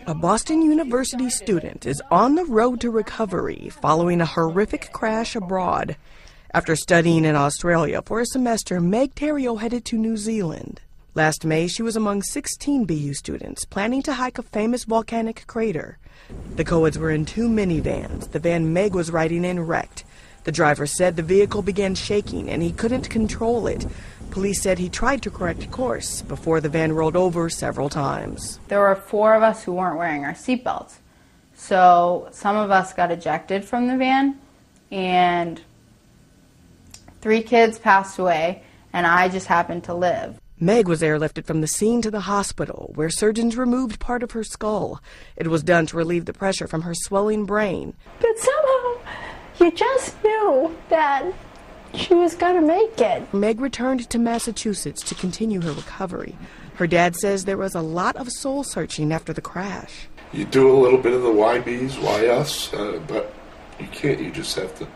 A Boston University student is on the road to recovery following a horrific crash abroad. After studying in Australia for a semester, Meg Theriault headed to New Zealand. Last May, she was among 16 BU students planning to hike a famous volcanic crater. The Coeds were in two minivans. The van Meg was riding in wrecked. The driver said the vehicle began shaking and he couldn't control it. Police said he tried to correct course before the van rolled over several times. There were 4 of us who weren't wearing our seatbelts. So some of us got ejected from the van, and 3 kids passed away, and I just happened to live. Meg was airlifted from the scene to the hospital, where surgeons removed part of her skull. It was done to relieve the pressure from her swelling brain. But somehow, you just knew that she was going to make it. Meg returned to Massachusetts to continue her recovery. Her dad says there was a lot of soul searching after the crash. You do a little bit of the why be's, why us, but you can't. You just have to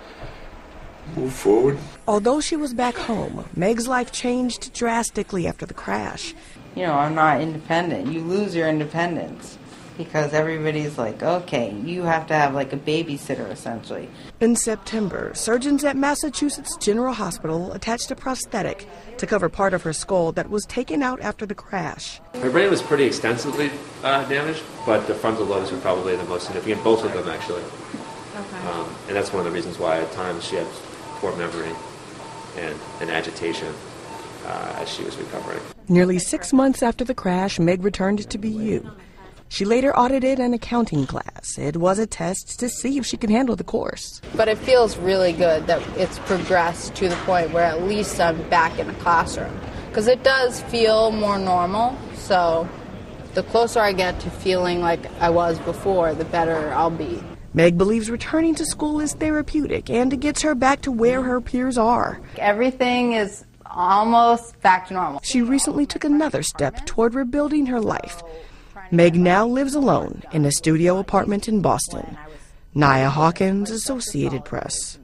move forward. Although she was back home, Meg's life changed drastically after the crash. You know, I'm not independent. You lose your independence because everybody's like, okay, you have to have like a babysitter essentially. In September, surgeons at Massachusetts General Hospital attached a prosthetic to cover part of her skull that was taken out after the crash. Her brain was pretty extensively damaged, but the frontal lobes were probably the most significant, both of them actually. Okay. And that's one of the reasons why at times she had poor memory and agitation as she was recovering. Nearly 6 months after the crash, Meg returned to BU. She later audited an accounting class. It was a test to see if she could handle the course. But it feels really good that it's progressed to the point where at least I'm back in a classroom. Because it does feel more normal, so the closer I get to feeling like I was before, the better I'll be. Meg believes returning to school is therapeutic and it gets her back to where her peers are. Everything is almost back to normal. She recently took another step toward rebuilding her life. Meg now lives alone in a studio apartment in Boston. Nia Hawkins, Associated Press.